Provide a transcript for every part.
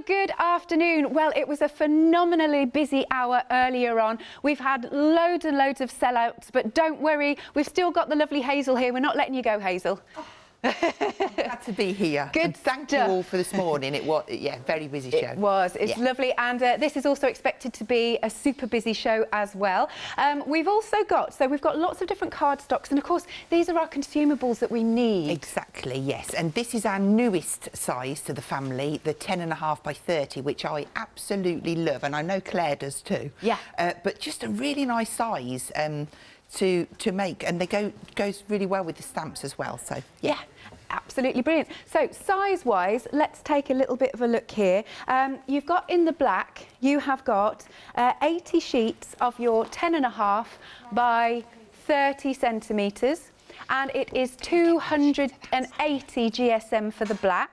good afternoon. Well, it was a phenomenally busy hour earlier on. We've had loads and loads of sellouts, but don't worry, we've still got the lovely Hazel here. We're not letting you go, Hazel. Glad to be here. Good and thank you all for this morning. It was, yeah, very busy show. It was. It's lovely, and this is also expected to be a super busy show as well. We've also got, we've got lots of different card stocks, and of course, these are our consumables that we need. Exactly, yes. And this is our newest size to the family, the 10.5 by 30, which I absolutely love, and I know Claire does too. Yeah. But just a really nice size. To make, and they goes really well with the stamps as well. So yeah, absolutely brilliant. So size wise, let's take a little bit of a look here. You've got in the black, you have got 80 sheets of your 10.5 by 30 centimetres, and it is 280 GSM for the black.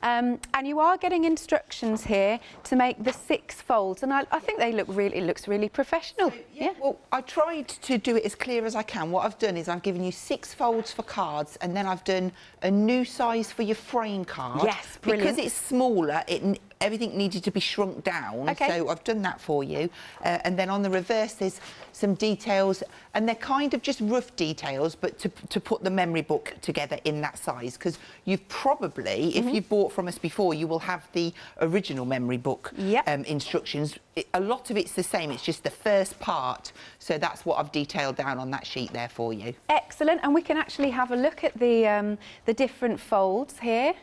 And you are getting instructions here to make the 6 folds, and I think they look really, it looks really professional. So, yeah. Well, I tried to do it as clear as I can. What I've done is I've given you 6 folds for cards, and then I've done a new size for your frame card. Yes, brilliant. Because it's smaller, everything needed to be shrunk down. Okay. So I've done that for you. And then on the reverse, there's some details, and they're kind of just rough details, but to put the memory book together in that size, because you've probably, if you've bought from us before, you will have the original memory book instructions. A lot of it's the same, it's just the first part, so that's what I've detailed down on that sheet there for you. Excellent, and we can actually have a look at the different folds here,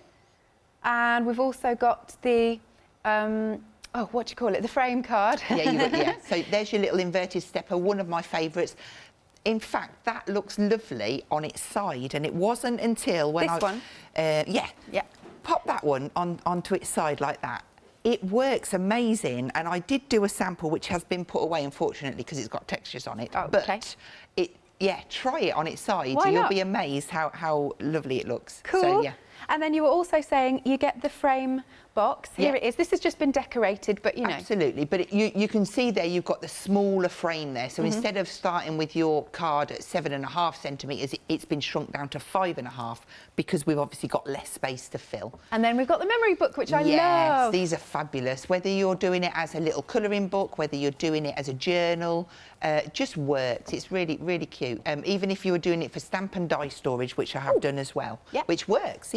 and we've also got the oh, what do you call it, the frame card. Yeah, so there's your little inverted stepper, one of my favourites. In fact, that looks lovely on its side, and it wasn't until when pop that one onto its side like that. It works amazing, and I did do a sample which has been put away, unfortunately, because it's got textures on it. Oh, but okay. Try it on its side. Why You'll not? be amazed how lovely it looks. Cool. So, yeah. And then you were also saying you get the frame box. Here it is. This has just been decorated, but you know. Absolutely, but you can see there you've got the smaller frame there. So instead of starting with your card at 7.5 centimetres, it's been shrunk down to 5.5 because we've obviously got less space to fill. And then we've got the memory book, which I love. Yes, these are fabulous. Whether you're doing it as a little colouring book, whether you're doing it as a journal, it just works. It's really, really cute. Even if you were doing it for stamp and die storage, which I have done as well, which works,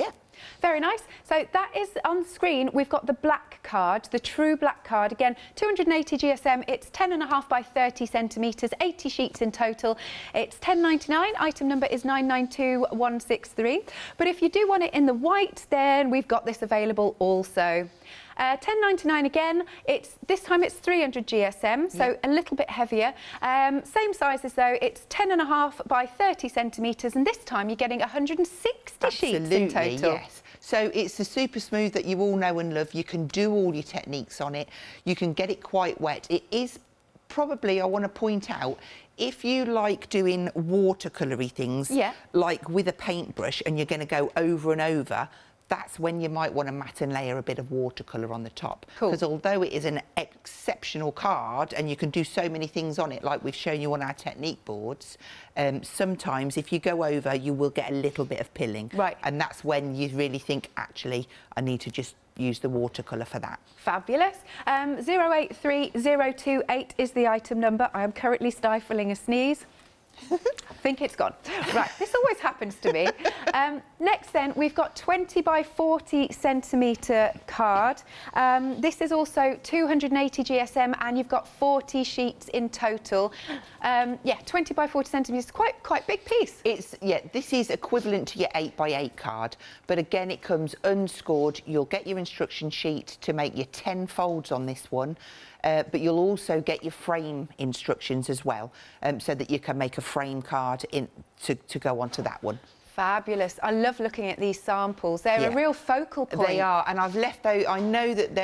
Very nice. So that is on screen. We've got the black card, the true black card. Again, 280 GSM. It's 10.5 by 30 centimetres, 80 sheets in total. It's £10.99. Item number is 992163. But if you do want it in the white, then we've got this available also. £10.99 again. This time it's 300 GSM, so a little bit heavier. Same size as though. It's 10.5 by 30 centimetres, and this time you're getting 160 sheets in total. Yes. So it's the super smooth that you all know and love. You can do all your techniques on it. You can get it quite wet. It is probably, I want to point out, if you like doing watercolour-y things, like with a paintbrush, and you're going to go over and over, that's when you might want to matte and layer a bit of watercolour on the top. Because although it is an exceptional card and you can do so many things on it, like we've shown you on our technique boards, sometimes if you go over, you will get a little bit of pilling. Right. And that's when you really think, actually, I need to just use the watercolour for that. Fabulous. 083028 is the item number. I am currently stifling a sneeze. I think it's gone. Right, this always happens to me. Next then, we've got 20 by 40 centimetre card. This is also 280 GSM, and you've got 40 sheets in total. 20 by 40 centimetres, quite big piece. This is equivalent to your 8 by 8 card, but again, it comes unscored. You'll get your instruction sheet to make your 10 folds on this one. But you'll also get your frame instructions as well, so that you can make a frame card to go onto that one. Fabulous. I love looking at these samples. They're a real focal point. They are, and I've left those. I know that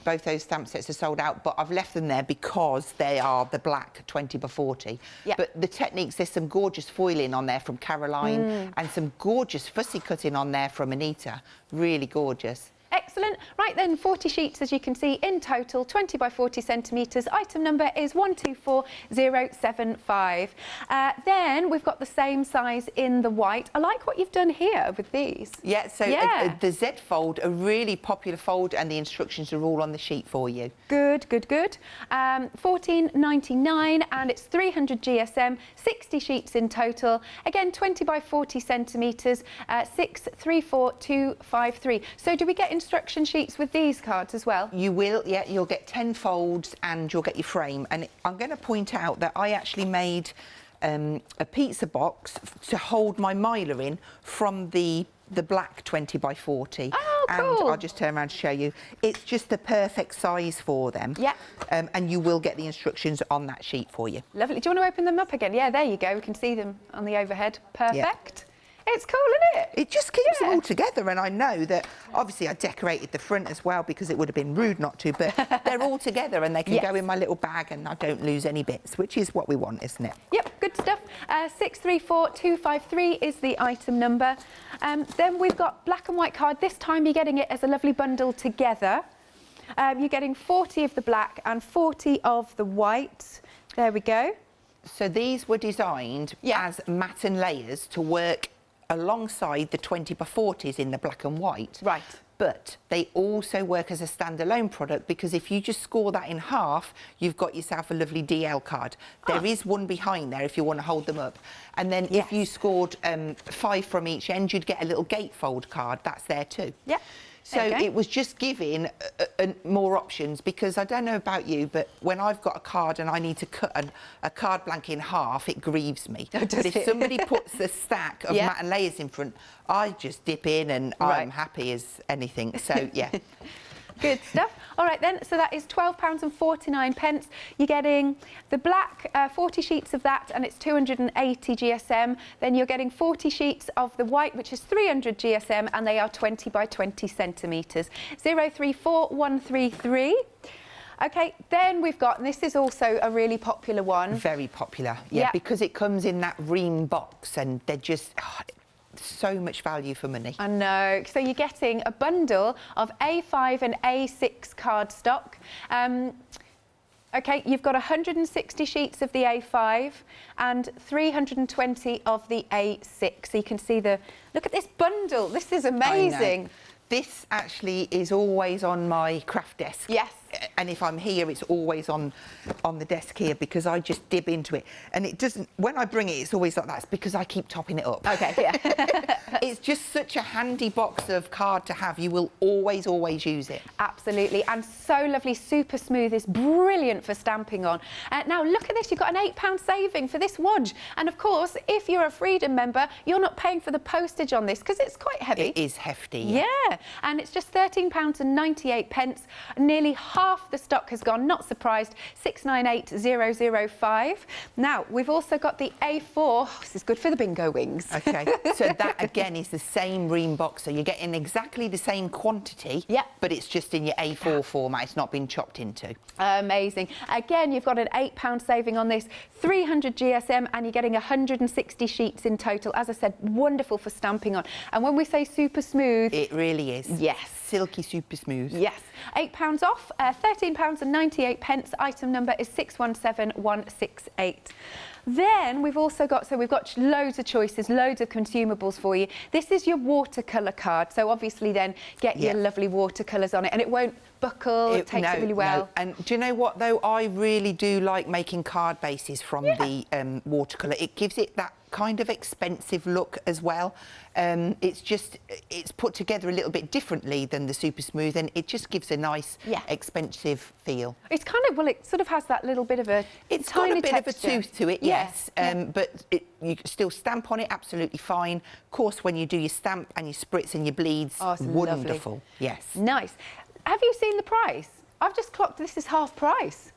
both those stamp sets are sold out, but I've left them there because they are the black 20 by 40. But the techniques, there's some gorgeous foiling on there from Caroline, and some gorgeous fussy cutting on there from Anita. Really gorgeous. Excellent. Excellent. Right then, 40 sheets, as you can see, in total, 20 by 40 centimetres. Item number is 124075. Then we've got the same size in the white. I like what you've done here with these. Yeah, so the Z fold, a really popular fold, and the instructions are all on the sheet for you. Good, good, good. $14.99, and it's 300 GSM, 60 sheets in total. Again, 20 by 40 centimetres, 634253. So do we get instruction sheets with these cards as well? You will, yeah. You'll get 10 folds and you'll get your frame. And I'm going to point out that I actually made a pizza box to hold my miler in from the black 20 by 40. Oh, cool. And I'll just turn around to show you. It's just the perfect size for them. Yeah. And you will get the instructions on that sheet for you. Lovely. Do you want to open them up again? Yeah, there you go. We can see them on the overhead. Perfect. Yeah. It's cool, isn't it? It just keeps them all together, and I know that obviously I decorated the front as well because it would have been rude not to, but they're all together and they can go in my little bag and I don't lose any bits, which is what we want, isn't it? Yep, good stuff. 634253 is the item number. Then we've got black and white card. This time you're getting it as a lovely bundle together. You're getting 40 of the black and 40 of the white. There we go. So these were designed as matte and layers to work alongside the 20 by 40s in the black and white. Right. But they also work as a standalone product because if you just score that in half, you've got yourself a lovely DL card. There is one behind there if you want to hold them up. And then if you scored 5 from each end, you'd get a little gatefold card. That's there too. Yeah. So it was just giving more options, because I don't know about you, but when I've got a card and I need to cut a card blank in half, it grieves me. But if somebody puts a stack of matte and layers in front, I just dip in and I'm happy as anything. So, yeah. Good stuff. All right then, so that is £12.49. You're getting the black, 40 sheets of that, and it's 280 GSM. Then you're getting 40 sheets of the white, which is 300 GSM, and they are 20 by 20 centimetres. 034133. OK, then we've got, and this is also a really popular one. Very popular, because it comes in that ream box, and they're just... so much value for money. I know. So you're getting a bundle of A5 and A6 cardstock. OK, you've got 160 sheets of the A5 and 320 of the A6. So you can see the... Look at this bundle. This is amazing. This actually is always on my craft desk. Yes. And if I'm here, it's always on the desk here because I just dib into it. And it doesn't, when I bring it, it's always like that. It's because I keep topping it up. OK, yeah. It's just such a handy box of card to have. You will always, always use it. Absolutely. And so lovely, super smooth. It's brilliant for stamping on. Now, look at this. You've got an £8 saving for this wodge. And, of course, if you're a Freedom member, you're not paying for the postage on this because it's quite heavy. It is hefty. Yeah. And it's just £13.98. Nearly half the stock has gone. Not surprised. 698005. Now, we've also got the A4. Oh, this is good for the bingo wings. OK. So that, again, is the same ream box. So you're getting exactly the same quantity, but it's just in your A4 format. It's not been chopped into. Amazing. Again, you've got an £8 saving on this, 300 GSM, and you're getting 160 sheets in total. As I said, wonderful for stamping on. And when we say super smooth... It really is. Yes. Silky, super smooth. Yes. £8 off, £13.98. Item number is 617168. Then we've also got, so we've got loads of choices, loads of consumables for you. This is your watercolour card. So obviously then get your lovely watercolours on it, and it won't buckle, it takes it really well. No. And do you know what, though? I really do like making card bases from the watercolour. It gives it that kind of expensive look as well. It's put together a little bit differently than the super smooth, and it just gives a nice expensive feel. It's kind of, well, it sort of has that little bit of a it's tiny got a bit texture. of a tooth to it, yes. But you can still stamp on it absolutely fine. Of course, when you do your stamp and your spritz and your bleeds, wonderful. Lovely. Yes. Nice. Have you seen the price? I've just clocked this is half price.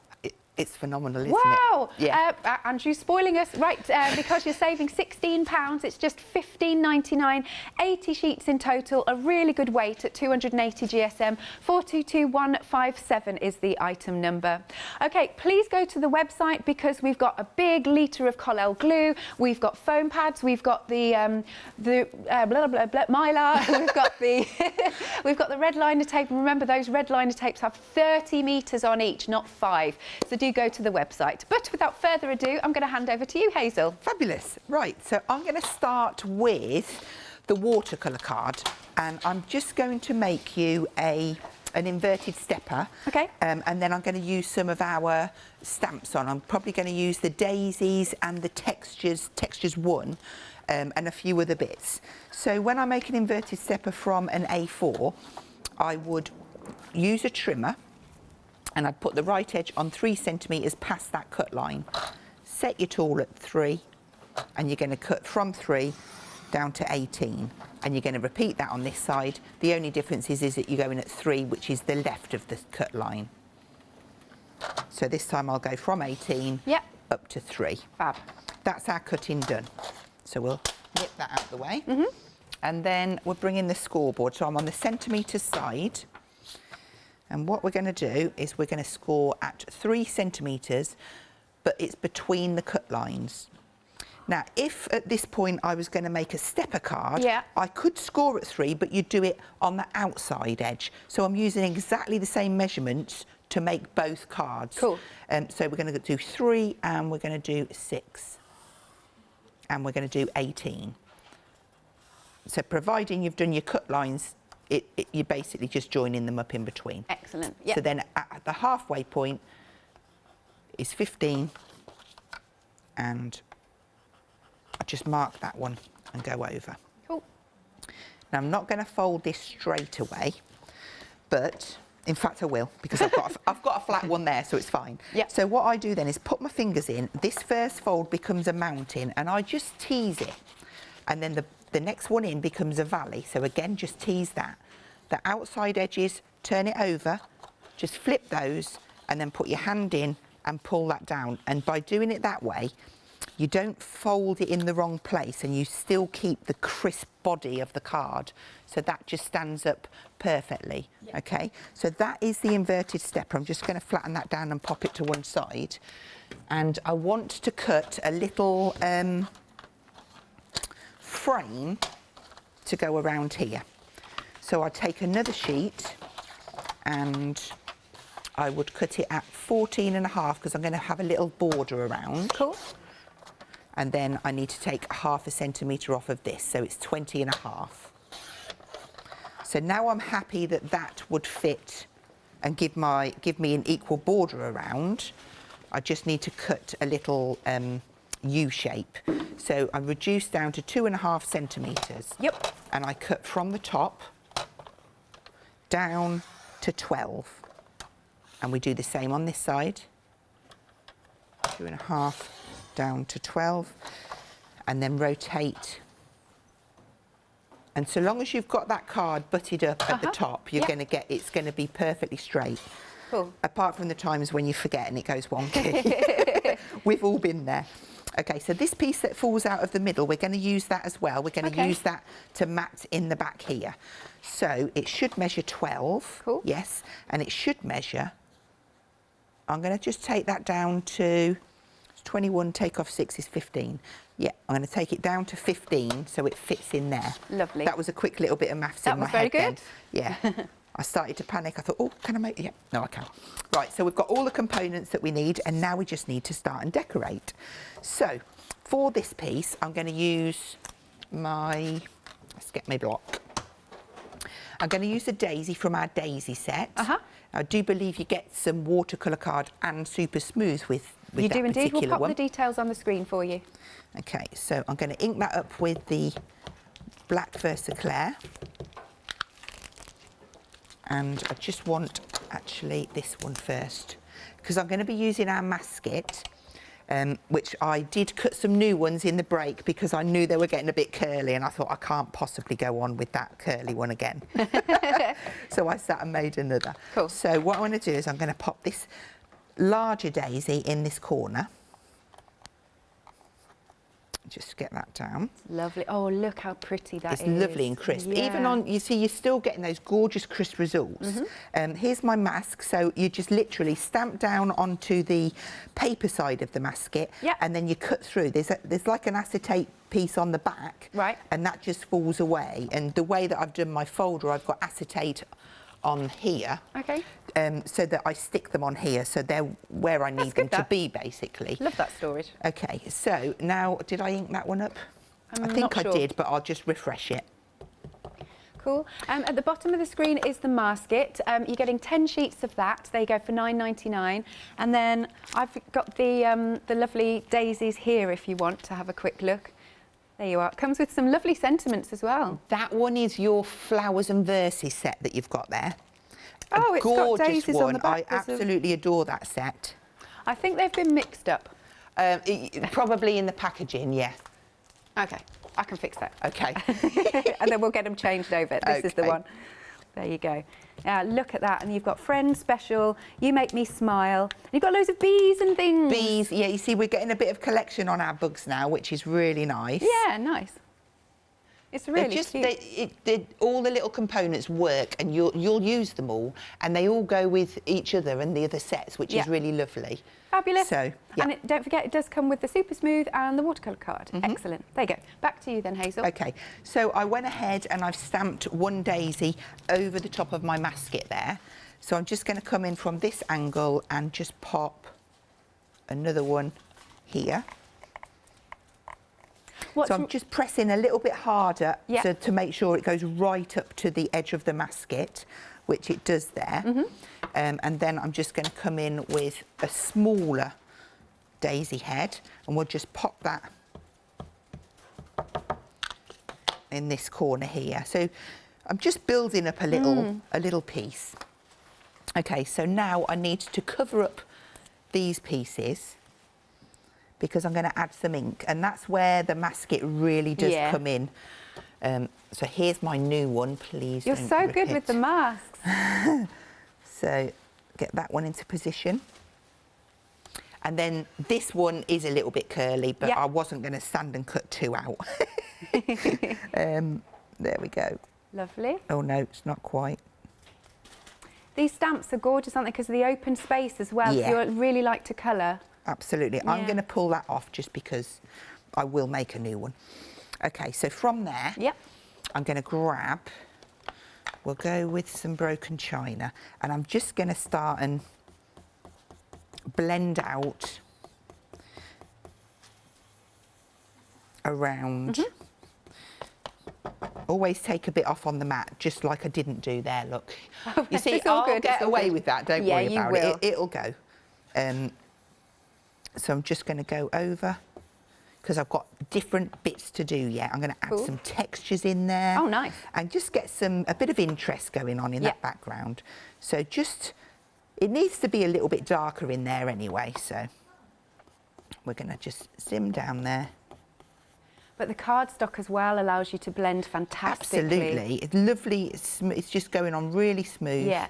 It's phenomenal, isn't wow. it? Yeah. Andrew's spoiling us. Right, because you're saving £16, it's just $15.99, 80 sheets in total, a really good weight at 280 GSM. 422157 is the item number. OK, please go to the website because we've got a big litre of Collel glue, we've got foam pads, we've got the blah, blah, blah, mylar, we've got the we've got the red liner tape. And remember, those red liner tapes have 30 metres on each, not 5. So do go to the website. But without further ado, I'm going to hand over to you, Hazel. Fabulous. Right, so I'm going to start with the watercolour card, and I'm just going to make you an inverted stepper. Okay. And then I'm going to use some of our stamps on. I'm probably going to use the daisies and the textures 1, and a few other bits. So when I make an inverted stepper from an A4, I would use a trimmer, and I'd put the right edge on 3 centimetres past that cut line. Set your tool at 3, and you're going to cut from 3 down to 18, and you're going to repeat that on this side. The only difference is that you're going at 3, which is the left of the cut line. So this time I'll go from 18 up to 3. Fab. That's our cutting done. So we'll nip that out of the way. And then we'll bring in the scoreboard. So I'm on the centimetre side. And what we're going to do is we're going to score at 3 centimetres, but it's between the cut lines. Now, if at this point I was going to make a stepper card, I could score at 3, but you'd do it on the outside edge. So I'm using exactly the same measurements to make both cards. Cool. So we're going to do 3, and we're going to do 6, and we're going to do 18. So providing you've done your cut lines, you're basically just joining them up in between. Excellent. So then at the halfway point is 15, and I just mark that one and go over. Cool. Now I'm not going to fold this straight away, but in fact I will, because I've got a flat one there, so it's fine. So what I do then is put my fingers in. This first fold becomes a mountain, and I just tease it, and then the next one in becomes a valley. So again, just tease that. The outside edges, turn it over, just flip those, and then put your hand in and pull that down. And by doing it that way, you don't fold it in the wrong place, and you still keep the crisp body of the card. So that just stands up perfectly. Okay, so that is the inverted stepper. I'm just going to flatten that down and pop it to one side. And I want to cut a little frame to go around here. So I take another sheet, and I would cut it at 14.5, because I'm going to have a little border around. Cool. And then I need to take 0.5 centimetre off of this, so it's 20.5. So now I'm happy that that would fit and give me an equal border around. I just need to cut a little U shape. So I reduce down to 2.5 centimetres. And I cut from the top down to 12. And we do the same on this side. 2.5 down to 12, and then rotate. And so long as you've got that card butted up at the top, you're going to get, it's going to be perfectly straight. Cool. Apart from the times when you forget and it goes wonky. We've all been there. Okay, so this piece that falls out of the middle, we're going to use that as well. We're going to use that to mat in the back here. So it should measure 12. Cool. Yes, and it should measure, I'm going to just take that down to 21, take off 6 is 15. Yeah, I'm going to take it down to 15 so it fits in there. Lovely. That was a quick little bit of maths in my head. That was very good. Yeah. I started to panic. I thought, oh, can I make it? Yeah. No, I can't. Right, so we've got all the components that we need, and now we just need to start and decorate. So for this piece, I'm going to use my, let's get my block. I'm going to use the daisy from our daisy set. I do believe you get some watercolour card and super smooth with you that do indeed. We'll pop one. the details on the screen for you. Okay, so I'm going to ink that up with the black Versaclair. And I just want, actually, this one first, because I'm going to be using our masket, which I did cut some new ones in the break because I knew they were getting a bit curly, and I thought I can't possibly go on with that curly one again. So I sat and made another. Cool. So what I want to do is I'm going to pop this larger daisy in this corner. Just get that down. Lovely. Oh, look how pretty that is. It's lovely and crisp. Yeah. Even on, you see, you're still getting those gorgeous crisp results. Here's my mask. So you just literally stamp down onto the paper side of the masket, and then you cut through. There's like an acetate piece on the back, right? And that just falls away. And the way that I've done my folder, I've got acetate on here, okay, so that I stick them on here, so they're where I need them to be, basically. Love that storage. Okay, so now, did I ink that one up? I think I did, but I'll just refresh it. Cool. At the bottom of the screen is the masket. You're getting 10 sheets of that. They go for £9.99. And then I've got the lovely daisies here if you want to have a quick look. There you are. It comes with some lovely sentiments as well. That one is your Flowers and Verses set that you've got there. Oh, it's got daisies on the back. I absolutely adore that set. I think they've been mixed up. Probably in the packaging, yeah. Okay, I can fix that. Okay. And then we'll get them changed over. This is the one. There you go. Look at that. And you've got Friend Special, You Make Me Smile. And you've got loads of bees and things. Bees, yeah. You see, we're getting a bit of collection on our bugs now, which is really nice. Yeah, nice. It's really cute. All the little components work, and you'll use them all, and they all go with each other and the other sets, which is really lovely. Fabulous. So, yeah. And don't forget, it does come with the Super Smooth and the watercolour card. Excellent. There you go. Back to you then, Hazel. Okay, so I went ahead and I've stamped one daisy over the top of my masket there. So I'm just going to come in from this angle and just pop another one here. So I'm just pressing a little bit harder to make sure it goes right up to the edge of the masket, which it does there. And then I'm just going to come in with a smaller daisy head, and we'll just pop that in this corner here. So I'm just building up a little piece. Okay, so now I need to cover up these pieces, because I'm going to add some ink, and that's where the masket really does come in. So here's my new one, please. You're so good with the masks. So get that one into position. And then this one is a little bit curly, but I wasn't going to sand and cut two out. There we go. Lovely. Oh no, it's not quite. These stamps are gorgeous, aren't they, because of the open space as well. Yeah. So you really like to colour. Absolutely. I'm going to pull that off just because I will make a new one. Okay, so from there, I'm going to grab, we'll go with some broken china, and I'm just going to start and blend out around. Always take a bit off on the mat, just like I didn't do there, look. You see, I'll get away with that, don't worry about it. It'll go. So I'm just going to go over, because I've got different bits to do yet. I'm going to add some textures in there. Oh, nice. And just get a bit of interest going on in that background. So just, it needs to be a little bit darker in there anyway, so we're going to just zim down there. But the cardstock as well allows you to blend fantastically. Absolutely. It's lovely. It's just going on really smooth. Yeah.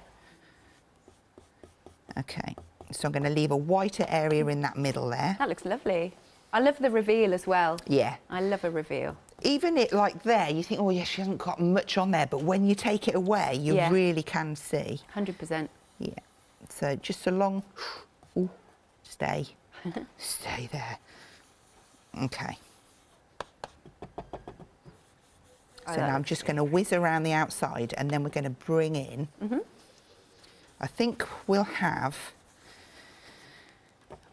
Okay. So I'm going to leave a whiter area in that middle there. That looks lovely. I love the reveal as well. Yeah. I love a reveal. Even it like there, you think, oh, yeah, she hasn't got much on there. But when you take it away, you really can see. 100%. Yeah. So just along, ooh, stay. Stay there. Okay. So now I'm just going to whiz around the outside, and then we're going to bring in, I think we'll have,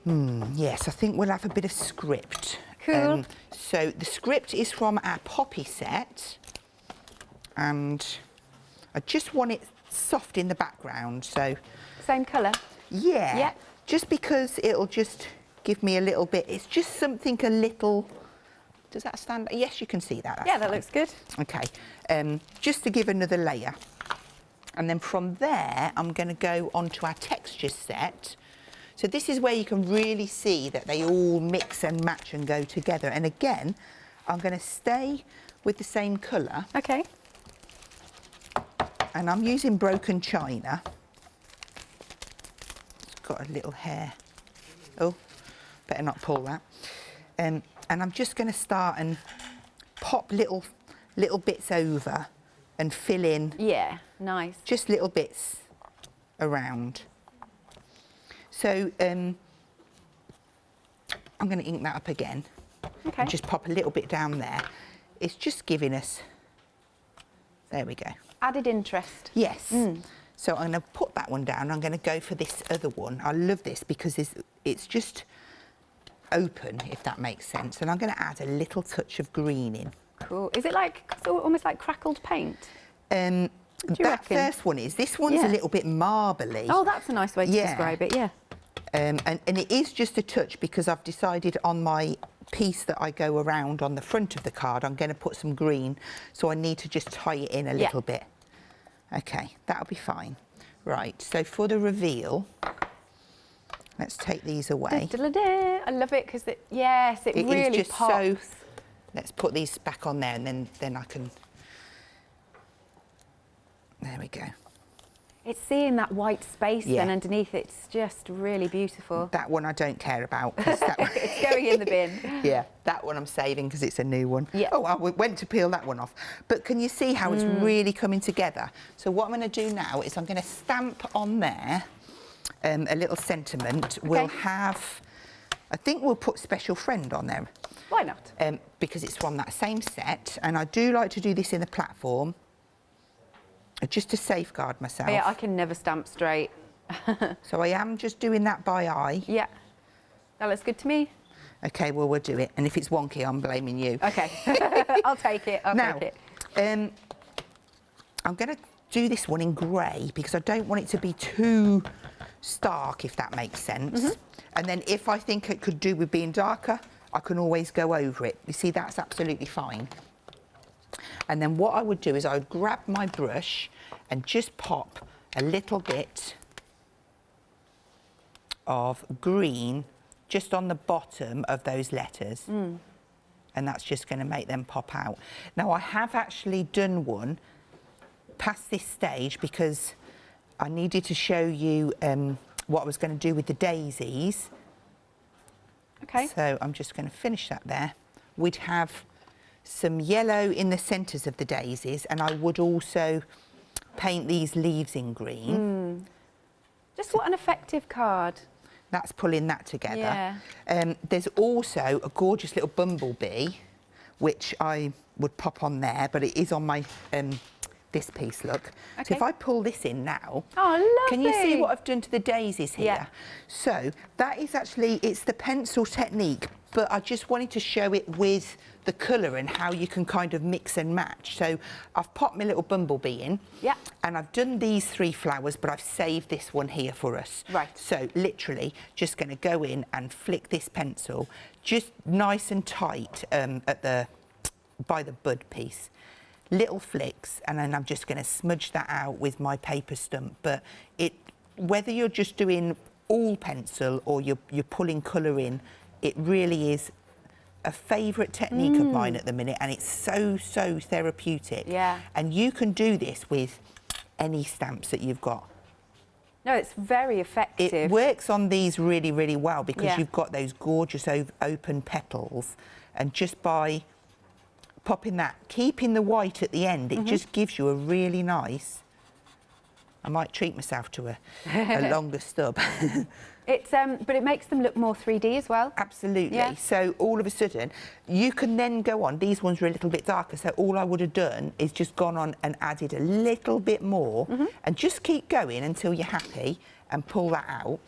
yes, I think we'll have a bit of script. Cool. So the script is from our Poppy set, and I just want it soft in the background, so. Same colour? Yeah. Yeah. Just because it'll just give me a little bit, it's just something a little. Does that stand? Yes, you can see that. That's yeah, that fine. looks good. Okay, just to give another layer. And then from there, I'm going to go onto our texture set. So this is where you can really see that they all mix and match and go together. And again, I'm going to stay with the same colour. Okay. And I'm using broken china. got a little hair. Oh, better not pull that. And I'm just going to start and pop little bits over and fill in. Yeah, nice. Just little bits around. So I'm going to ink that up again. Okay. And just pop a little bit down there. It's just giving us, there we go. Added interest. Yes. So I'm going to put that one down. I'm going to go for this other one. I love this because it's just open, if that makes sense. And I'm going to add a little touch of green in. Cool. Is it like almost like crackled paint? That reckon? first one is. This one's a little bit marbly. Oh, that's a nice way to describe it, yeah. And it is just a touch because I've decided on my piece that I go around on the front of the card, I'm going to put some green, so I need to just tie it in a little bit. Okay, that'll be fine. Right, so for the reveal, let's take these away. I love it because it really is just pops. so. Let's put these back on there, and then I can. There we go. It's seeing that white space then underneath. It's just really beautiful. That one I don't care about. That one... It's going in the bin. Yeah, that one I'm saving because it's a new one. Yeah. Oh, I went to peel that one off. But can you see how it's really coming together? So what I'm going to do now is I'm going to stamp on there a little sentiment. Okay. We'll have, I think we'll put Special Friend on there. Why not? Because it's from that same set. And I do like to do this in the platform. Just to safeguard myself. Oh, yeah, I can never stamp straight. So I am just doing that by eye. Yeah. That looks good to me. Okay, well, we'll do it. And if it's wonky, I'm blaming you. Okay. I'll take it. I'll take it. I'm going to do this one in grey because I don't want it to be too stark, if that makes sense. And then if I think it could do with being darker, I can always go over it. You see, that's absolutely fine. And then what I would do is I would grab my brush and just pop a little bit of green just on the bottom of those letters. And that's just going to make them pop out. Now, I have actually done one past this stage because I needed to show you what I was going to do with the daisies. Okay. So I'm just going to finish that there. We'd have some yellow in the centres of the daisies, and I would also paint these leaves in green. Just what an effective card. That's pulling that together. Yeah. There's also a gorgeous little bumblebee, which I would pop on there, but it is on my this piece, look. Okay. So if I pull this in now, oh, lovely. Can you see what I've done to the daisies here? Yeah. So that is actually, it's the pencil technique, but I just wanted to show it with the colour and how you can kind of mix and match. So I've popped my little bumblebee in. Yeah. And I've done these 3 flowers, but I've saved this one here for us. Right. So literally just going to go in and flick this pencil just nice and tight by the bud piece. Little flicks, and then I'm just going to smudge that out with my paper stump. But whether you're just doing all pencil or you're pulling colour in, it really is a favourite technique of mine at the minute, and it's so therapeutic. Yeah. And you can do this with any stamps that you've got. No, it's very effective. It works on these really well because you've got those gorgeous open petals, and just by popping that, keeping the white at the end, it just gives you a really nice. I might treat myself to a longer stub. It's but it makes them look more 3D as well. Absolutely. Yeah. So all of a sudden, you can then go on. These ones are a little bit darker, so all I would have done is just gone on and added a little bit more, and just keep going until you're happy, and pull that out.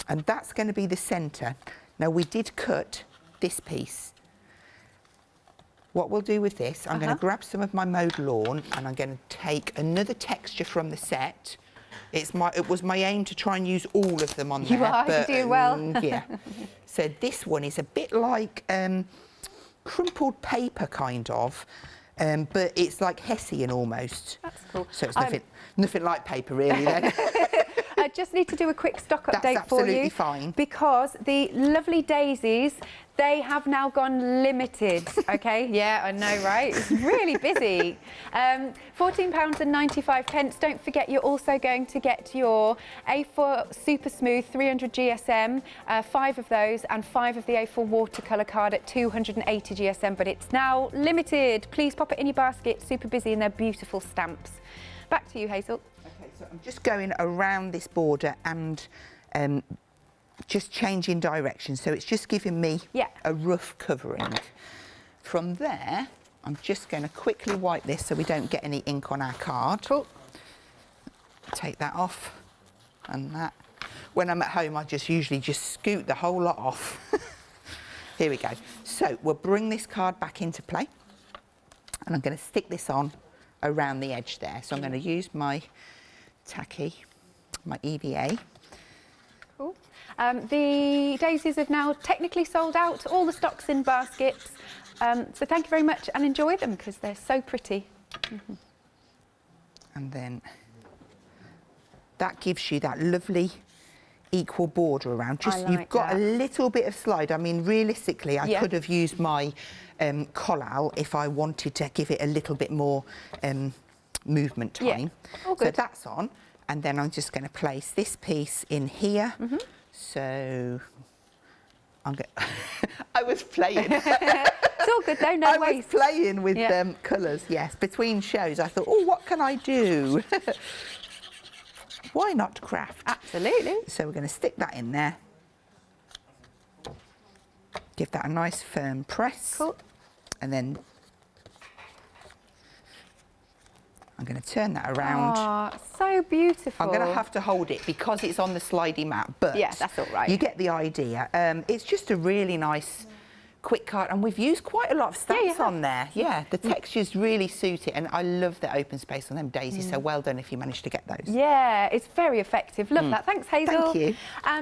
And that's going to be the centre. Now, we did cut this piece. What we'll do with this, I'm going to grab some of my mowed lawn, and I'm going to take another texture from the set. It was my aim to try and use all of them on there. You are, but, you do well. Yeah. So this one is a bit like crumpled paper, kind of, but it's like Hessian almost. That's cool. So it's nothing like paper, really, then. I just need to do a quick stock update That's for you. absolutely fine. Because the lovely daisies, they have now gone limited, okay? Yeah, I know, right? It's really busy. £14.95. Don't forget, you're also going to get your A4 Super Smooth 300 GSM, 5 of those, and 5 of the A4 watercolour card at 280 GSM, but it's now limited. Please pop it in your basket. Super busy, and they're beautiful stamps. Back to you, Hazel. Okay, so I'm just going around this border and just changing direction, so it's just giving me a rough covering. From there, I'm just going to quickly wipe this so we don't get any ink on our card. Cool. Take that off, and that. When I'm at home, I usually just scoot the whole lot off. Here we go. So we'll bring this card back into play, and I'm going to stick this on around the edge there. So I'm going to use my tacky, my EVA. Cool. The daisies have now technically sold out, all the stock's in baskets. So thank you very much and enjoy them because they're so pretty. And then that gives you that lovely equal border around. Just like you've got that. a little bit of slide. I mean, realistically, I could have used my collal if I wanted to give it a little bit more movement time. Yeah. All good. So that's on, and then I'm just going to place this piece in here. So I'm going. I was playing. It's all good though, no I waste. was playing with colours, yes. Between shows, I thought, oh, what can I do? Why not craft? Absolutely. So we're going to stick that in there. Give that a nice firm press. Cool. And then I'm going to turn that around. Oh, so beautiful. I'm going to have to hold it because it's on the slidey mat, but yeah, that's all right. You get the idea. It's just a really nice quick card, and we've used quite a lot of stamps on there. Yeah, the textures really suit it, and I love the open space on them daisies, so well done if you managed to get those. Yeah, it's very effective. Love that. Thanks, Hazel. Thank you.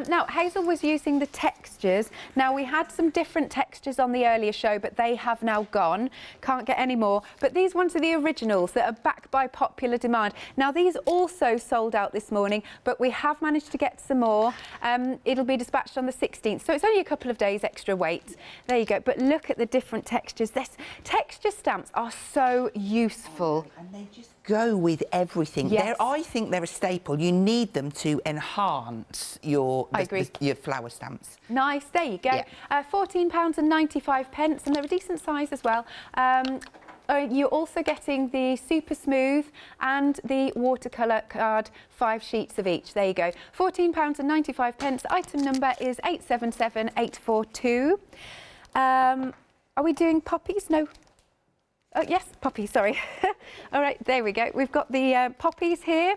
Now, Hazel was using the textures. Now, we had some different textures on the earlier show, but they have now gone. Can't get any more. But these ones are the originals that are backed by popular demand. Now, these also sold out this morning, but we have managed to get some more. It'll be dispatched on the 16th, so it's only a couple of days extra wait. There you go. But look at the different textures. Texture stamps are so useful. And they just go with everything. Yes. I think they're a staple. You need them to enhance your flower stamps. Nice, there you go. Yeah. £14.95, and they're a decent size as well. You're also getting the Super Smooth and the watercolour card, 5 sheets of each. There you go. £14.95. Item number is 877842. Are we doing poppies? No. Oh, yes, poppies, sorry. All right, there we go. We've got the poppies here.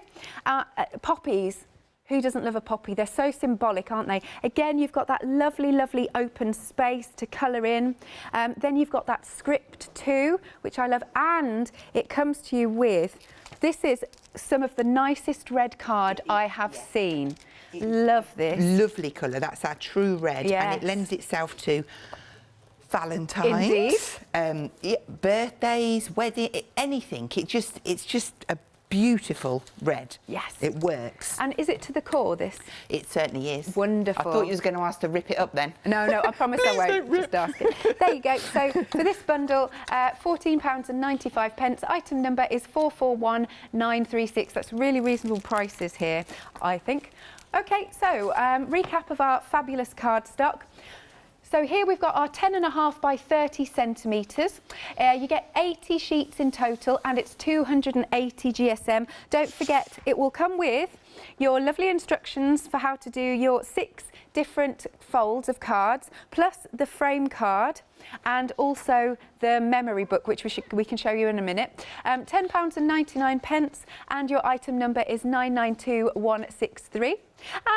Poppies. Who doesn't love a poppy? They're so symbolic, aren't they? Again, you've got that lovely, lovely open space to colour in. Then you've got that script too, which I love. And it comes to you with, this is some of the nicest red card I have seen. Love this. Lovely colour. That's our true red. Yes. And it lends itself to Valentine's, birthdays, wedding, anything. It's just a beautiful red. Yes. It works. And is it to the core, this? It certainly is. Wonderful. I thought you was going to ask to rip it up then. No, I promise I won't. Just ask it. There you go. So for this bundle, £14.95. Item number is 441936. That's really reasonable prices here, I think. Okay, so recap of our fabulous card stock. So here we've got our 10.5 by 30 centimetres. You get 80 sheets in total, and it's 280 GSM. Don't forget, it will come with your lovely instructions for how to do your 6 different folds of cards, plus the frame card, and also the memory book, which we can show you in a minute. £10.99, and your item number is 992163.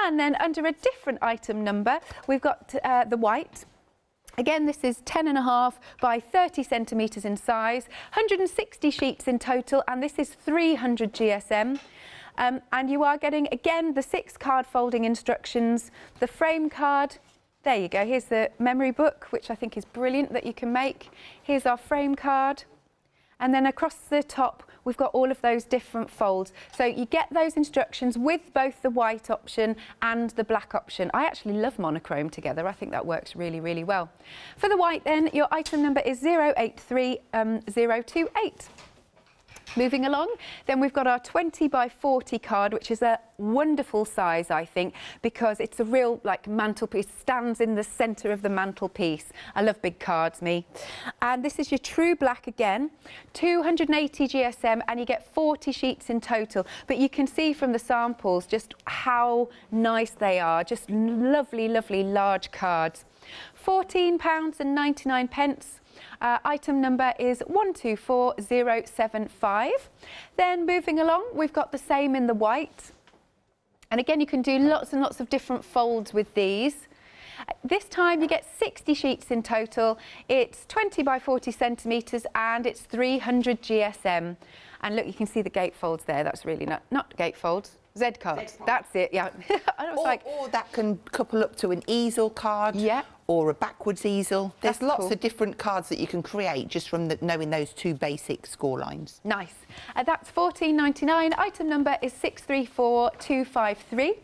And then under a different item number, we've got the white. Again, this is 10.5 by 30 centimetres in size, 160 sheets in total, and this is 300 GSM. And you are getting, again, the 6 card folding instructions, the frame card. There you go. Here's the memory book, which I think is brilliant that you can make. Here's our frame card. And then across the top, we've got all of those different folds. So you get those instructions with both the white option and the black option. I actually love monochrome together. I think that works really, really well. For the white then, your item number is 083028. Moving along, then we've got our 20 by 40 card, which is a wonderful size, I think, because it's a real like mantelpiece, stands in the centre of the mantelpiece. I love big cards, me. And this is your true black again, 280 GSM, and you get 40 sheets in total. But you can see from the samples just how nice they are, just lovely, lovely large cards. £14.99. Item number is 124075. Then moving along, we've got the same in the white. And again, you can do lots and lots of different folds with these. This time you get 60 sheets in total. It's 20 by 40 centimetres and it's 300 GSM. And look, you can see the gatefolds there. That's really not gatefolds. Z cards. That's it, yeah. Or that can couple up to an easel card, yeah, or a backwards easel. There's That's lots cool. of different cards that you can create just from knowing those two basic score lines. Nice. That's £14.99. Item number is 634253.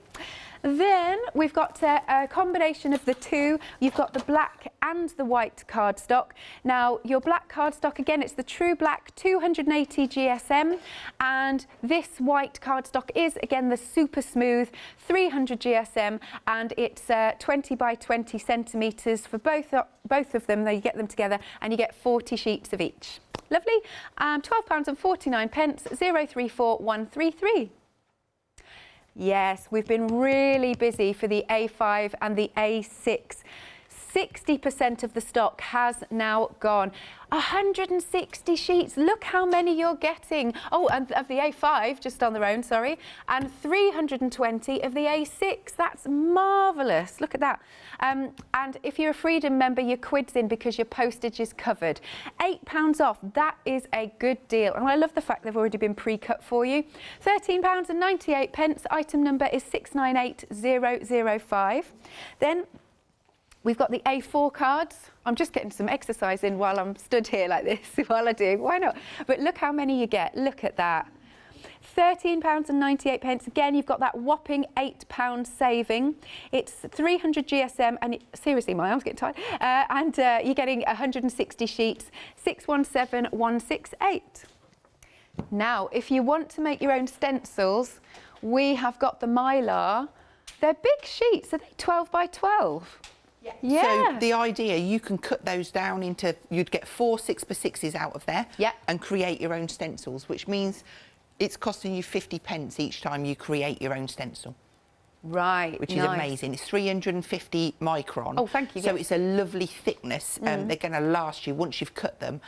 Then we've got a combination of the two. You've got the black and the white cardstock. Now, your black cardstock, again, it's the true black, 280 GSM. And this white cardstock is, again, the super smooth, 300 GSM. And it's 20 by 20 centimetres for both of them. You get them together and you get 40 sheets of each. Lovely. £12.49, 034133. Yes, we've been really busy for the A5 and the A6. 60% of the stock has now gone. 160 sheets. Look how many you're getting. Oh, and of the A5, just on their own, sorry. And 320 of the A6. That's marvellous. Look at that. And if you're a Freedom member, your quid's in because your postage is covered. £8 off. That is a good deal. And I love the fact they've already been pre-cut for you. £13.98. Item number is 698005. Then we've got the A4 cards. I'm just getting some exercise in while I'm stood here like this, while I do. Why not? But look how many you get. Look at that. £13.98. Again, you've got that whopping £8 saving. It's 300 GSM, and seriously, my arm's getting tired. And you're getting 160 sheets, 617168. Now, if you want to make your own stencils, we have got the Mylar. They're big sheets. Are they 12 by 12? Yeah. So the idea, you can cut those down into, you'd get 4 6x6s out of there, yeah, and create your own stencils, which means it's costing you 50p each time you create your own stencil. Right, which is amazing. It's 350 micron. Oh, thank you. So it's a lovely thickness. They're going to last you once you've cut them.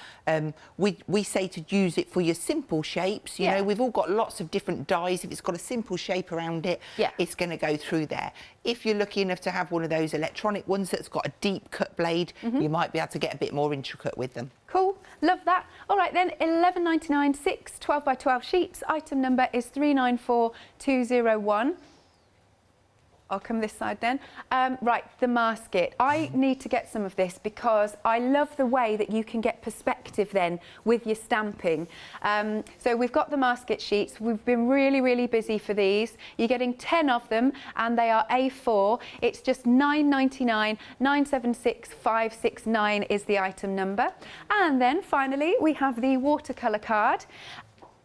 We say to use it for your simple shapes. You know, we've all got lots of different dies. If it's got a simple shape around it, it's going to go through there. If you're lucky enough to have one of those electronic ones that's got a deep cut blade, you might be able to get a bit more intricate with them. Cool, love that. All right then, £11.99, 6 12 by 12 sheets. Item number is 394201. I'll come this side then. Right, the masket. I need to get some of this because I love the way that you can get perspective then with your stamping. So we've got the masket sheets. We've been really, really busy for these. You're getting 10 of them and they are A4. It's just £9.99, 976569 is the item number. And then finally, we have the watercolour card.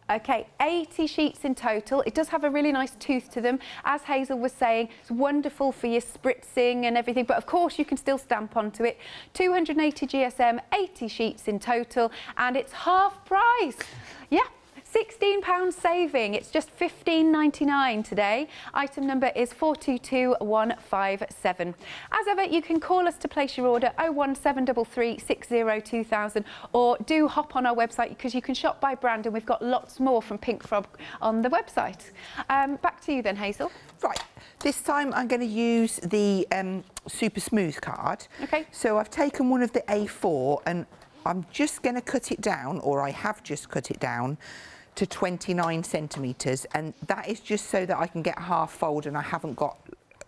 Okay, 80 sheets in total. It does have a really nice tooth to them. As Hazel was saying, it's wonderful for your spritzing and everything, but of course you can still stamp onto it. 280 GSM, 80 sheets in total, and it's half price. Yeah. £16 saving. It's just £15.99 today. Item number is 422157. As ever, you can call us to place your order 01733 602000, or do hop on our website because you can shop by brand and we've got lots more from Pink Frog on the website. Back to you then, Hazel. Right. This time I'm going to use the super smooth card. Okay. So I've taken one of the A4 and I'm just going to cut it down, or I have just cut it down to 29 centimetres, and that is just so that I can get a half fold and I haven't got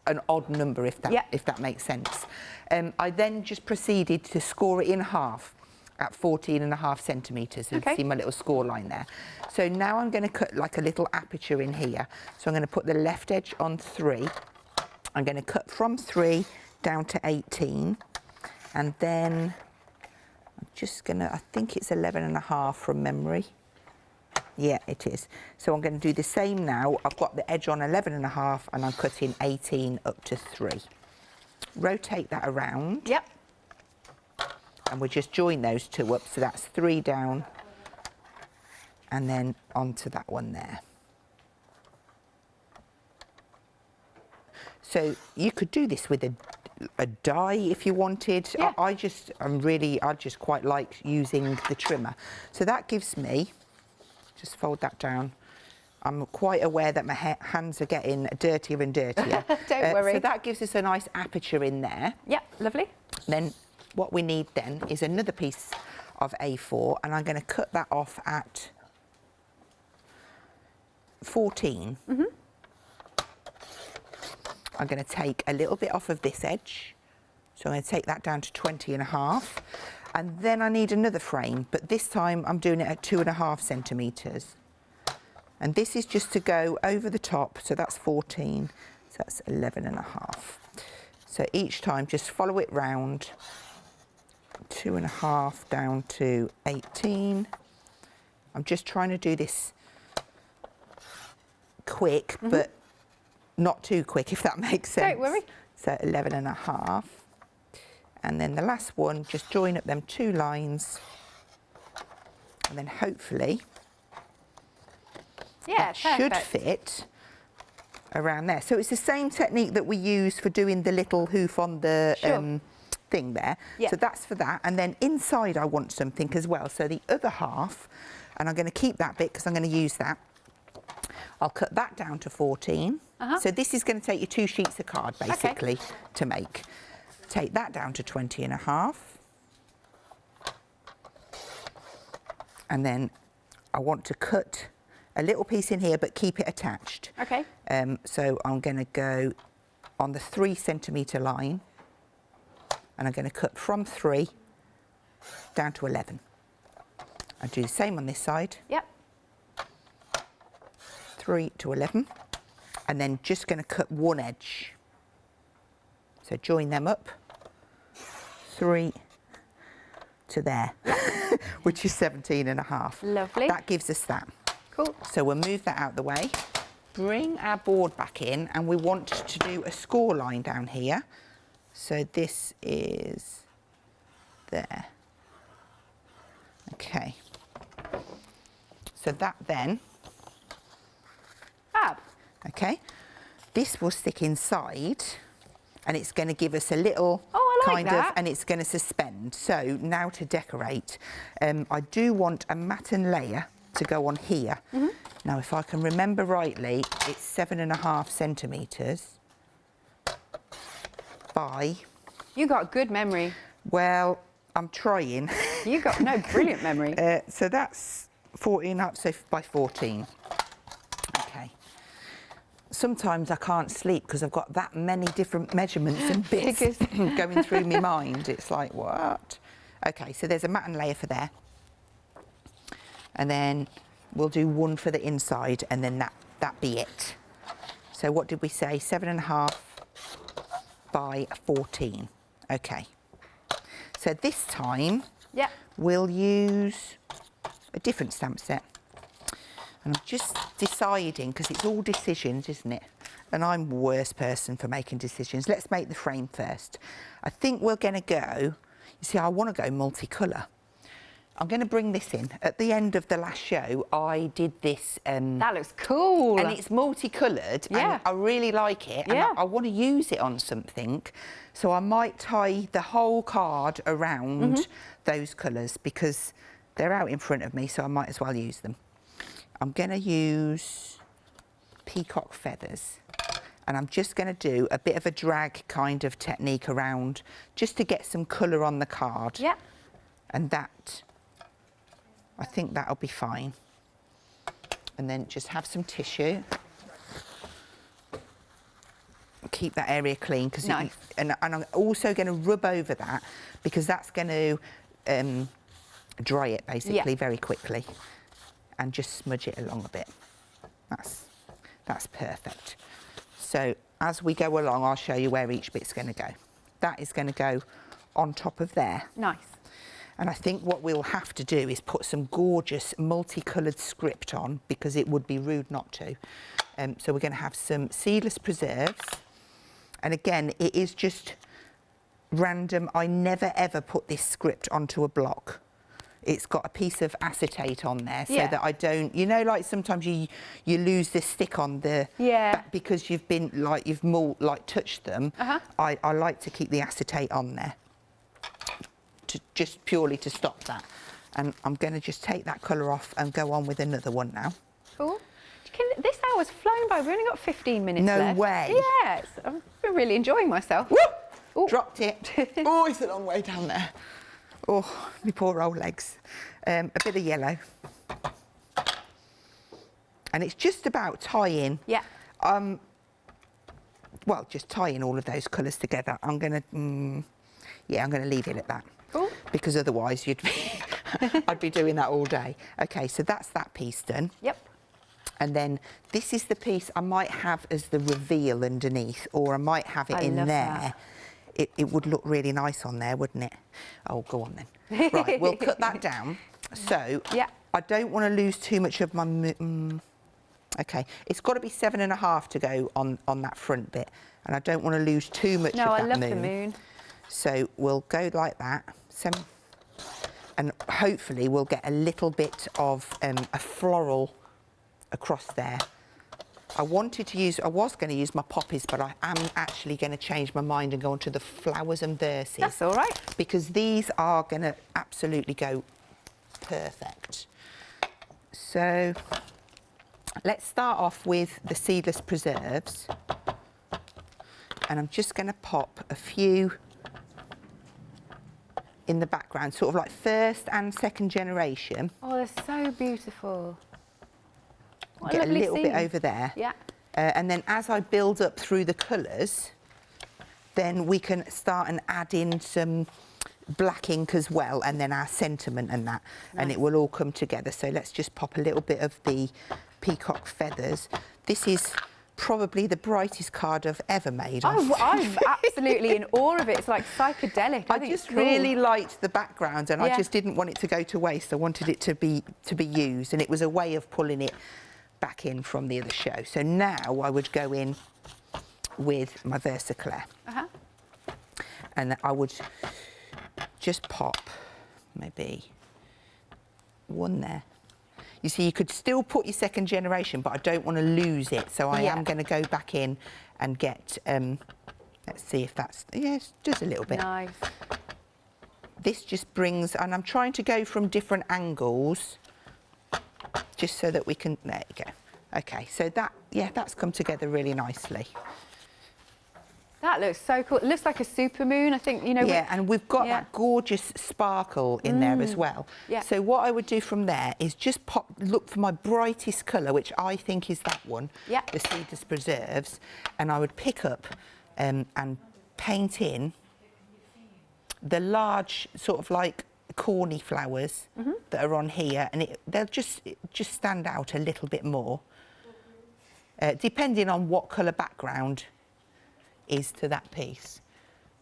an odd number, if that makes sense. I then just proceeded to score it in half. at 14.5 centimetres. You Okay. see my little score line there. So now I'm going to cut like a little aperture in here. So I'm going to put the left edge on 3. I'm going to cut from 3 down to 18, and then I'm just going to, I think it's 11.5 from memory. Yeah, it is. So I'm going to do the same now. I've got the edge on 11.5 and I'm cutting 18 up to 3. Rotate that around. Yep. And we'll just join those 2 up. So that's 3 down and then onto that one there. So you could do this with a die if you wanted. Yeah. I just quite like using the trimmer. So that gives me, just fold that down. I'm quite aware that my hands are getting dirtier and dirtier. Don't worry. So that gives us a nice aperture in there. Yeah, lovely. Then what we need then is another piece of A4, and I'm going to cut that off at 14. Mm-hmm. I'm going to take a little bit off of this edge. So I'm going to take that down to 20.5. And then I need another frame, but this time I'm doing it at 2.5 centimetres. And this is just to go over the top, so that's 14, so that's 11.5. So each time just follow it round, 2.5 down to 18. I'm just trying to do this quick, but not too quick, if that makes sense. Don't worry. So 11.5. And then the last one, just join up them 2 lines, and then hopefully Yeah, that should perfect. fit around there. So it's the same technique that we use for doing the little hoof on the Sure. thing there. Yeah. So that's for that. And then inside I want something as well. So the other half, and I'm going to keep that bit because I'm going to use that. I'll cut that down to 14. So this is going to take you 2 sheets of card basically to make. Take that down to 20.5. And then I want to cut a little piece in here but keep it attached. Okay. So I'm going to go on the 3 centimetre line, and I'm going to cut from 3 down to 11. I'll do the same on this side. Yep. 3 to 11, and then just going to cut one edge. So join them up, 3 to there, which is 17.5. Lovely. That gives us that. Cool. So we'll move that out the way, bring our board back in, and we want to do a score line down here. So this is there. Okay. So that then, Fab. okay, this will stick inside, and it's going to give us a little Oh, I like kind of, that. and it's going to suspend. So now to decorate, I do want a matten layer to go on here. Now, if I can remember rightly, it's 7.5 centimetres by, You got good memory. well, I'm trying. You got no brilliant memory. So that's 14 up, so by 14. Okay. Sometimes I can't sleep because I've got that many different measurements and bits going through my mind. It's like, what? Okay, so there's a matten layer for there. And then we'll do one for the inside, and then that be it. So what did we say? 7.5 by 14. Okay. So this time, Yeah. we'll use a different stamp set. And I'm just deciding, because it's all decisions, isn't it? And I'm the worst person for making decisions. Let's make the frame first. I think we're going to go, you see, I want to go multicolour. I'm going to bring this in. At the end of the last show, I did this. That looks cool. And it's multicoloured, Yeah. and I really like it. Yeah. And I want to use it on something. So I might tie the whole card around those colours because they're out in front of me, so I might as well use them. I'm going to use peacock feathers, and I'm just going to do a bit of a drag kind of technique around just to get some colour on the card. Yeah. And that, I think that'll be fine. And then just have some tissue. Keep that area clean, because Nice. and I'm also going to rub over that, because that's going to dry it basically very quickly and just smudge it along a bit. That's perfect. So as we go along, I'll show you where each bit's going to go. That is going to go on top of there. Nice. And I think what we'll have to do is put some gorgeous multicoloured script on, because it would be rude not to. So we're going to have some seedless preserves. And again, it is just random. I never ever put this script onto a block. It's got a piece of acetate on there so that I don't, you know, like sometimes you lose the stick on the back because you've been like, you've touched them. I like to keep the acetate on there, just purely to stop that. And I'm going to just take that colour off and go on with another one now. Cool. This hour's flown by. We've only got 15 minutes left. No way. Yes. I've been really enjoying myself. Woo! Dropped it. Oh, it's a long way down there. Oh, my poor old legs. A bit of yellow. And it's just about tying. Yeah. Well, just tying all of those colours together. I'm going to, yeah, I'm going to leave it at that. Cool. Because otherwise you'd be, I'd be doing that all day. Okay, so that's that piece done. Yep. And then this is the piece I might have as the reveal underneath, or I might have it in there. That. It would look really nice on there, wouldn't it? Oh, go on then. Right, we'll cut that down. So I don't want to lose too much of my... okay, it's got to be 7.5 to go on that front bit. And I don't want to lose too much of that moon. No, I love the moon. So we'll go like that. And hopefully we'll get a little bit of a floral across there. I was going to use my poppies, but I am actually going to change my mind and go on to the flowers and verses. That's all right. Because these are going to absolutely go perfect. So let's start off with the seedless preserves. And I'm just going to pop a few in the background, sort of like first and second generation. Oh, they're so beautiful. What Get a little bit over there. Yeah. And then as I build up through the colours, then we can start and add in some black ink as well, and then our sentiment and that, and it will all come together. So let's just pop a little bit of the peacock feathers. This is probably the brightest card I've ever made. Oh, I'm absolutely in awe of it. It's like psychedelic. I think just it's cool. really liked the background, and I just didn't want it to go to waste. I wanted it to be used, and it was a way of pulling it back in from the other show. So now I would go in with my Versaclair. And I would just pop maybe one there. You see, you could still put your second generation, but I don't want to lose it. So I am going to go back in and get, let's see if that's, yes, just a little bit. Nice. This just brings, and I'm trying to go from different angles, just so that we can, there you go. Okay, so that, that's come together really nicely. That looks so cool. It looks like a supermoon, I think, you know. Yeah, and we've got that gorgeous sparkle in there as well. Yeah. So what I would do from there is just look for my brightest colour, which I think is that one, the Seedless Preserves, and I would pick up and paint in the large sort of like corny flowers that are on here, and they'll just stand out a little bit more, depending on what colour background is to that piece.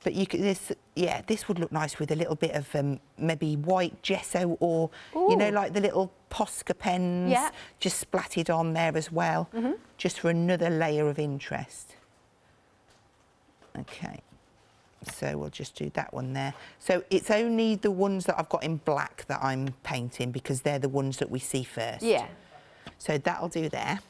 But you could, this would look nice with a little bit of maybe white gesso, or you know, like the little Posca pens, just splatted on there as well, just for another layer of interest. Okay, so we'll just do that one there. So it's only the ones that I've got in black that I'm painting, because they're the ones that we see first. Yeah. So that'll do there.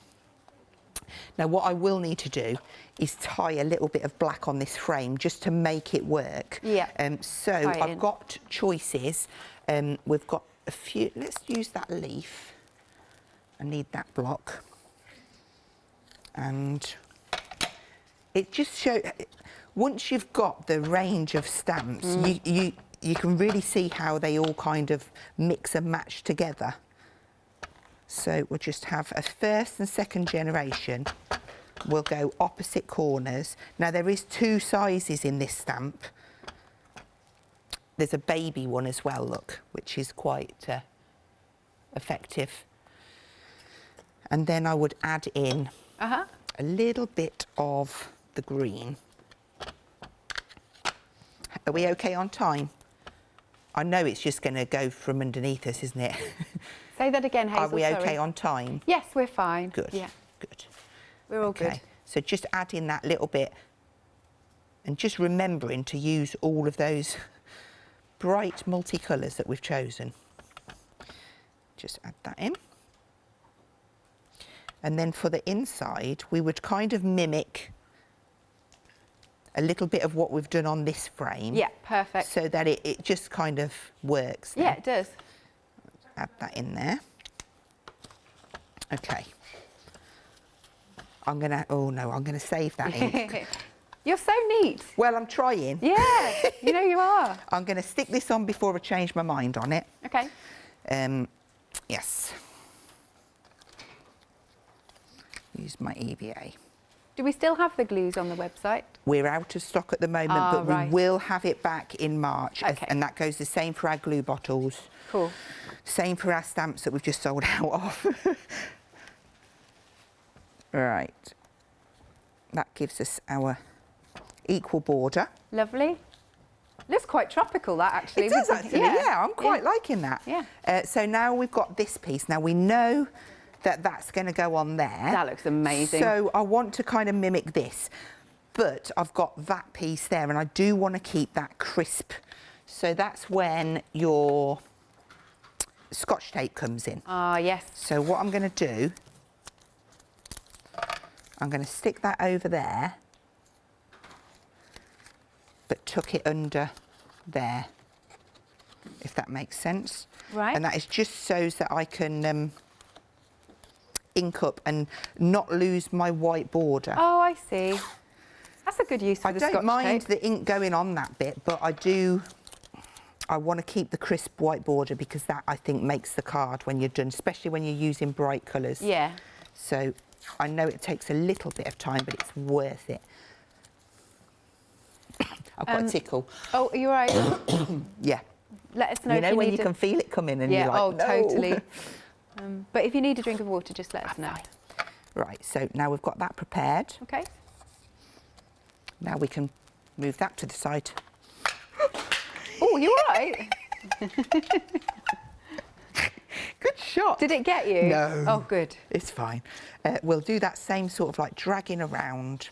Now what I will need to do is tie a little bit of black on this frame just to make it work. Yeah. So I've got choices. We've got a few. Let's use that leaf. I need that block. And it just shows, once you've got the range of stamps, you can really see how they all kind of mix and match together. So we'll just have a first and second generation. We'll go opposite corners. Now there is 2 sizes in this stamp. there's a baby one as well, look, which is quite effective. And then I would add in a little bit of the green. Are we okay on time? I know it's just going to go from underneath us, isn't it? Say that again, Hazel. Are we okay sorry. on time? Yes, we're fine. Good. Yeah. Good. We're all good. So just add in that little bit and just remembering to use all of those bright multicolours that we've chosen. Just add that in. And then for the inside, we would kind of mimic a little bit of what we've done on this frame. Yeah, perfect. So that it just kind of works. Yeah, it does. Add that in there. Okay. I'm gonna save that ink. You're so neat. Well, I'm trying. Yeah, you know you are. I'm gonna stick this on before I change my mind on it. Okay. Yes. Use my EVA. Do we still have the glues on the website? We're out of stock at the moment, but right. we will have it back in March. Okay. And that goes the same for our glue bottles. Cool. Same for our stamps that we've just sold out of. Right. That gives us our equal border. Lovely. Looks quite tropical, that actually. It does actually, yeah. I'm quite liking that. Yeah. So now we've got this piece. Now we know that that's going to go on there. That looks amazing. So I want to kind of mimic this, but I've got that piece there and I do want to keep that crisp. So that's when your Scotch tape comes in. Ah, yes. So what I'm going to do, I'm going to stick that over there, but tuck it under there, if that makes sense. Right. And that is just so that I can ink up and not lose my white border. Oh, I see. That's a good use for the Scotch tape. I don't mind the ink going on that bit, but I want to keep the crisp white border because that, I think, makes the card when you're done, especially when you're using bright colours. Yeah. So I know it takes a little bit of time, but it's worth it. I've got a tickle. Oh, are you all right? Yeah. Let us know You if know you when need you can feel it coming and yeah, you're like, oh, no. totally. But if you need a drink of water, just let us know. Right, so now we've got that prepared. Okay. Now we can move that to the side. Oh, you all right? Good shot. Did it get you? No. Oh, good. It's fine. We'll do that same sort of like dragging around.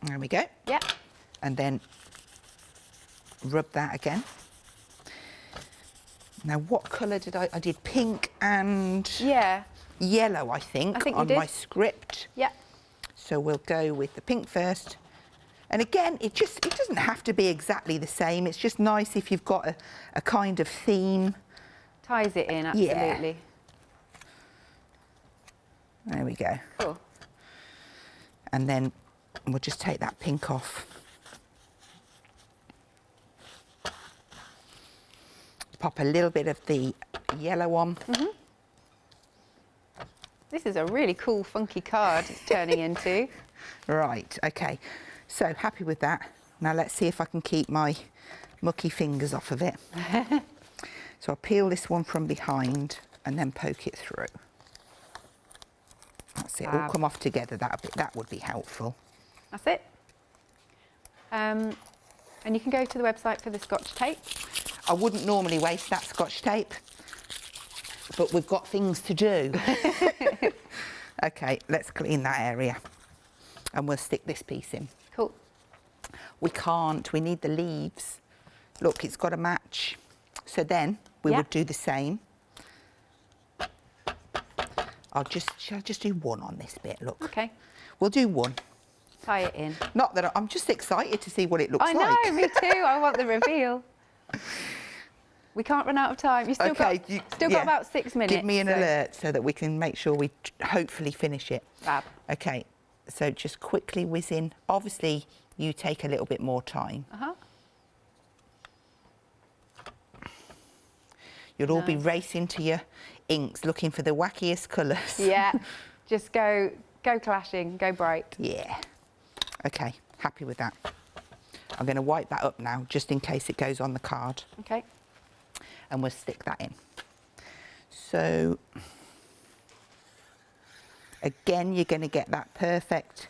There we go. Yeah. And then rub that again. Now, what colour did I did pink and yellow, I think you on did. my script. Yeah. So we'll go with the pink first. And again, it doesn't have to be exactly the same. It's just nice if you've got a kind of theme. Ties it in, absolutely. Yeah. There we go. Cool. And then we'll just take that pink off. Pop a little bit of the yellow on. Mm-hmm. This is a really cool, funky card it's turning into. Right, okay. So, happy with that. Now let's see if I can keep my mucky fingers off of it. So I'll peel this one from behind and then poke it through. That's it, all come off together. That would be helpful. That's it. And you can go to the website for the Scotch tape. I wouldn't normally waste that Scotch tape, but we've got things to do. Okay, let's clean that area and we'll stick this piece in. Cool. We can't, we need the leaves. Look, it's got to match. So then we would do the same. Shall I just do one on this bit, look. Okay. We'll do one. Tie it in. Not that I'm just excited to see what it looks like. I know, me too. I want the reveal. We can't run out of time. You've still got about 6 minutes. Give me an alert so that we can make sure we hopefully finish it. Fab. Okay, so just quickly whiz in. Obviously, you take a little bit more time. Uh-huh. You'll all be racing to your inks, looking for the wackiest colours. Yeah, just go clashing, go bright. Yeah. Okay, Happy with that. I'm going to wipe that up now, just in case it goes on the card. Okay. And we'll stick that in. So, again, you're going to get that perfect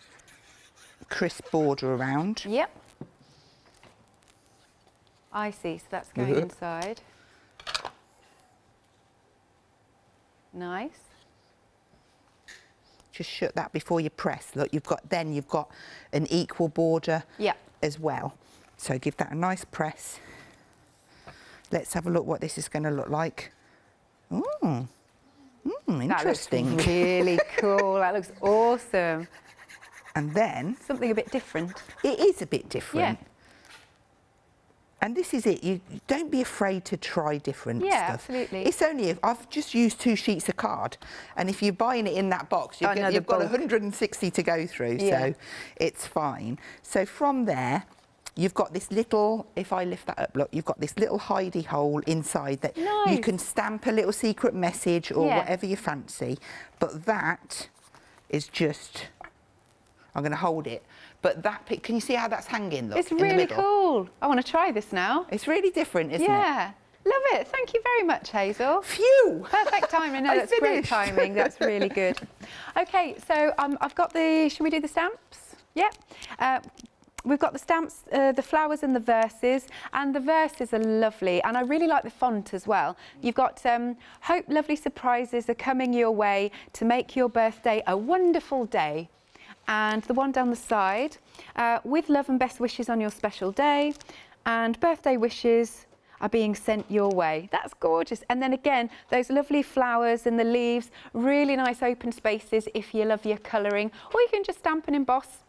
crisp border around. Yep. I see, so that's going inside. Nice. Just shut that before you press. Look, you've got an equal border as well. So give that a nice press. Let's have a look what this is going to look like. Interesting. That looks really cool. That looks awesome. And then something a bit different. It is a bit different. Yeah. And this is it. You don't be afraid to try different stuff. Absolutely. It's only I've just used 2 sheets of card, and if you're buying it in that box, you've got 160 to go through, so it's fine. So from there, you've got this little. If I lift that up, look, you've got this little hidey hole inside that you can stamp a little secret message or whatever you fancy. But that is just. I'm going to hold it. But that, can you see how that's hanging? Look, it's really cool. I want to try this now. It's really different, isn't it? Yeah. Love it. Thank you very much, Hazel. Phew! Perfect timing. No, that's great timing. That's really good. Okay, so I've got the, should we do the stamps? Yeah. We've got the stamps, the flowers and the verses, and the verses are lovely, and I really like the font as well. You've got hope lovely surprises are coming your way to make your birthday a wonderful day. And the one down the side, with love and best wishes on your special day, and birthday wishes are being sent your way. That's gorgeous. And then again, those lovely flowers and the leaves, really nice open spaces if you love your colouring, or you can just stamp and emboss.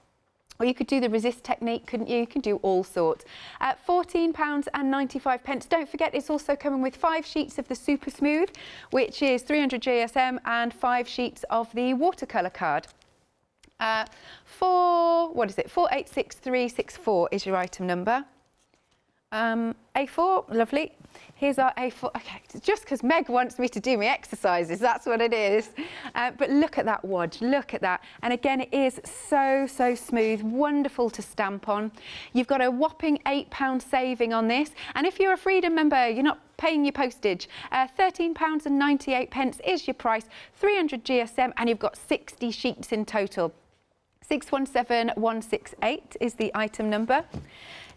Or you could do the resist technique, couldn't you? You can do all sorts. £14.95. Don't forget, it's also coming with 5 sheets of the Super Smooth, which is 300 GSM, and 5 sheets of the watercolour card. What is it? 486364 is your item number. A4, lovely. Here's our A4. Okay, just because Meg wants me to do my exercises, that's what it is. But look at that wodge, look at that. And again, it is so smooth, wonderful to stamp on. You've got a whopping £8 saving on this. And if you're a Freedom member, you're not paying your postage. £13.98 is your price, 300 GSM, and you've got 60 sheets in total. 617168 is the item number.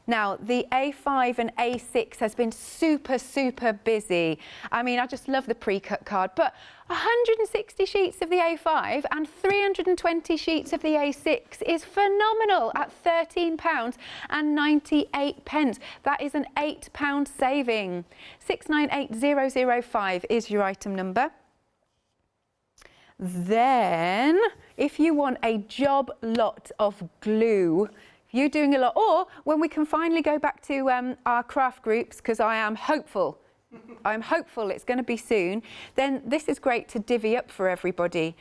Now, the A5 and A6 has been super busy. I mean, I just love the pre-cut card, but 160 sheets of the A5 and 320 sheets of the A6 is phenomenal at £13.98. That is an £8 saving. 698005 is your item number. Then, if you want a job lot of glue, you're doing a lot, or when we can finally go back to our craft groups, because I am hopeful, I'm hopeful it's going to be soon, then this is great to divvy up for everybody.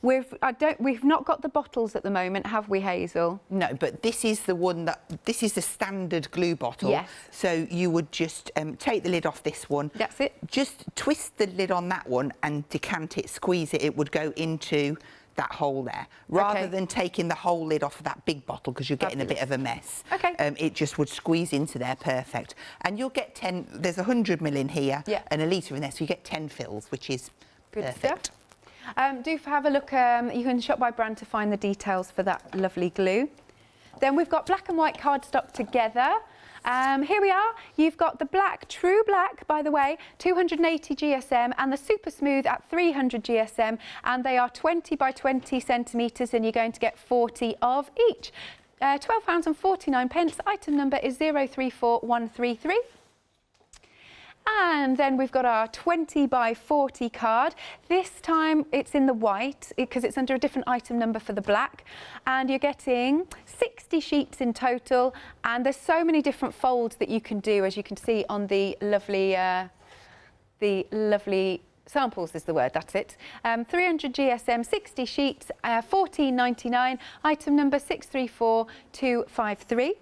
We've not got the bottles at the moment, have we, Hazel? No, but this is the one this is the standard glue bottle. Yes. So you would just take the lid off this one. That's it. Just twist the lid on that one and decant it, squeeze it, it would go into that hole there, rather than taking the whole lid off of that big bottle, because you're getting a bit of a mess. Okay. It just would squeeze into there perfect. And you'll get 10, there's 100 ml in here and a litre in there, so you get 10 fills, which is perfect. Do have a look, you can shop by brand to find the details for that lovely glue. Then we've got black and white cardstock together. Here we are. You've got the black, true black, by the way, 280 GSM, and the super smooth at 300 GSM, and they are 20 by 20 centimetres, and you're going to get 40 of each. £12.49. Item number is 034133. And then we've got our 20 by 40 card. This time it's in the white because it's under a different item number for the black. And you're getting 60 sheets in total. And there's so many different folds that you can do, as you can see on the lovely samples is the word, that's it. 300 GSM, 60 sheets, £14.99. Item number 634253.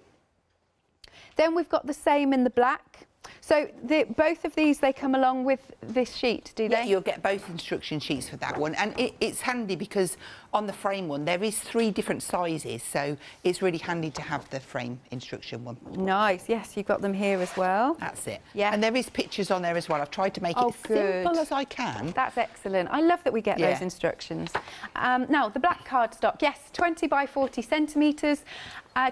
Then we've got the same in the black. So both of these, they come along with this sheet, do they? Yeah, you'll get both instruction sheets for that one. And it's handy because on the frame one, there is 3 different sizes. So it's really handy to have the frame instruction one. Nice. Yes, you've got them here as well. That's it. Yeah. And there is pictures on there as well. I've tried to make it as simple as I can. That's excellent. I love that we get those instructions. Now, the black cardstock, yes, 20 by 40 centimetres,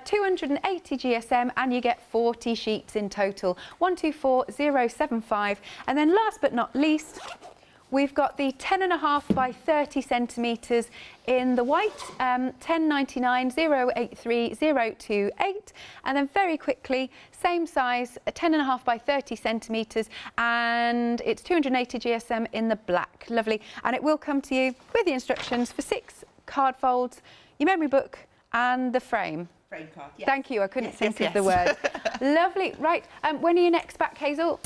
280 GSM, and you get 40 sheets in total, 124075. And then last but not least, we've got the 10.5 by 30 centimetres in the white, 1099 083 028. And then very quickly, same size, 10.5 by 30 centimetres, and it's 280 GSM in the black. Lovely. And it will come to you with the instructions for 6 card folds, your memory book, and the frame. Frame card, yes. Thank you. I couldn't think of the word. Lovely. Right. When are you next back, Hazel?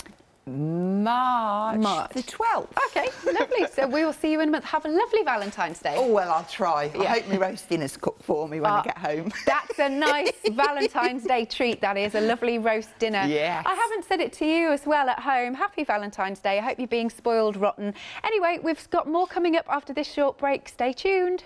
March the 12th. Okay, lovely. So we will see you in a month. Have a lovely Valentine's Day. Oh, well, I'll try. I hope my roast dinner's cooked for me when I get home. That's a nice Valentine's Day treat, that is. A lovely roast dinner. Yes. I haven't said it to you as well at home. Happy Valentine's Day. I hope you're being spoiled rotten. Anyway, we've got more coming up after this short break. Stay tuned.